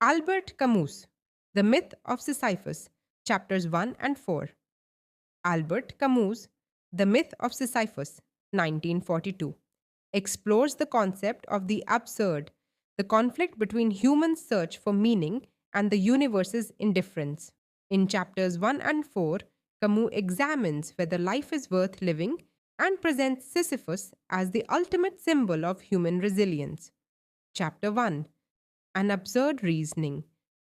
Albert Camus, The Myth of Sisyphus, chapters 1 and 4. Albert Camus, The Myth of Sisyphus, 1942, explores the concept of the absurd, the conflict between human search for meaning and the universe's indifference. In chapters 1 and 4, Camus examines whether life is worth living and presents Sisyphus as the ultimate symbol of human resilience. Chapter 1, An Absurd Reasoning.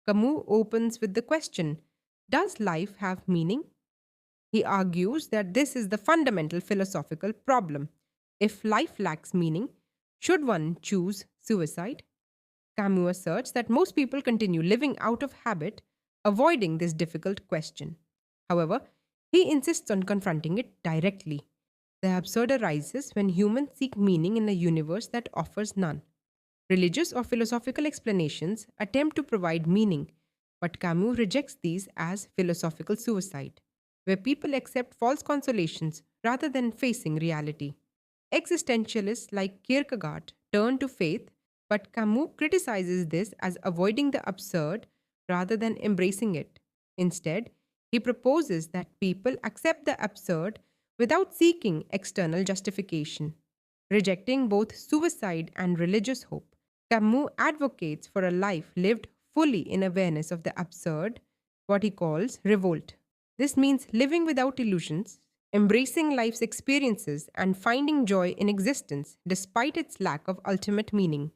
Camus opens with the question, does life have meaning? He argues that this is the fundamental philosophical problem. If life lacks meaning, should one choose suicide? Camus asserts that most people continue living out of habit, avoiding this difficult question. However, he insists on confronting it directly. The absurd arises when humans seek meaning in a universe that offers none. Religious or philosophical explanations attempt to provide meaning, but Camus rejects these as philosophical suicide, where people accept false consolations rather than facing reality. Existentialists like Kierkegaard turn to faith, but Camus criticizes this as avoiding the absurd rather than embracing it. Instead, he proposes that people accept the absurd without seeking external justification. Rejecting both suicide and religious hope, Camus advocates for a life lived fully in awareness of the absurd, what he calls revolt. This means living without illusions, embracing life's experiences, and finding joy in existence despite its lack of ultimate meaning.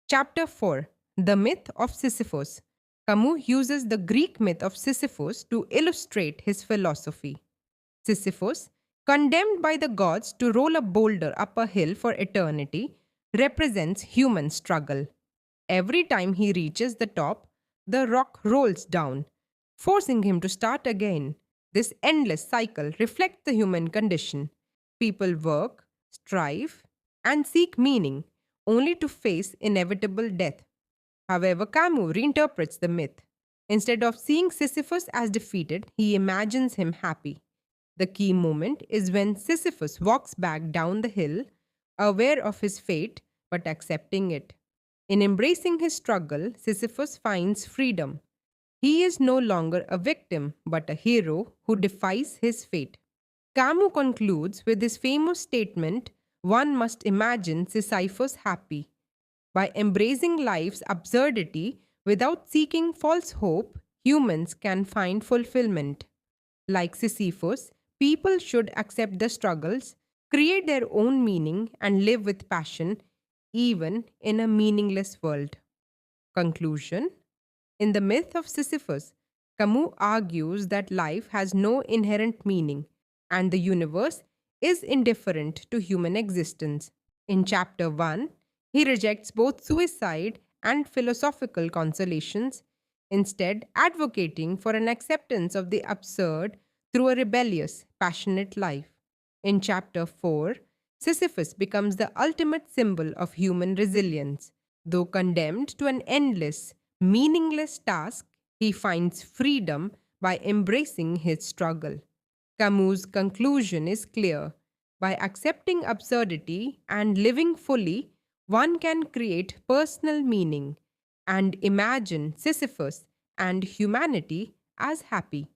Chapter 4, The Myth of Sisyphus. Camus uses the Greek myth of Sisyphus to illustrate his philosophy. Sisyphus, condemned by the gods to roll a boulder up a hill for eternity, represents human struggle. Every time he reaches the top, the rock rolls down, forcing him to start again. This endless cycle reflects the human condition. People work, strive, and seek meaning, only to face inevitable death. However, Camus reinterprets the myth. Instead of seeing Sisyphus as defeated, he imagines him happy. The key moment is when Sisyphus walks back down the hill, aware of his fate but accepting it. In embracing his struggle, Sisyphus finds freedom. He is no longer a victim but a hero who defies his fate. Camus concludes with his famous statement, one must imagine Sisyphus happy. By embracing life's absurdity without seeking false hope, humans can find fulfillment. Like Sisyphus, people should accept the struggles, create their own meaning, and live with passion, even in a meaningless world. Conclusion. In the myth of Sisyphus, Camus argues that life has no inherent meaning and the universe is indifferent to human existence. In chapter 1, he rejects both suicide and philosophical consolations, instead, advocating for an acceptance of the absurd through a rebellious, passionate life. In chapter 4, Sisyphus becomes the ultimate symbol of human resilience. Though condemned to an endless, meaningless task, he finds freedom by embracing his struggle. Camus' conclusion is clear. By accepting absurdity and living fully, one can create personal meaning and imagine Sisyphus and humanity as happy.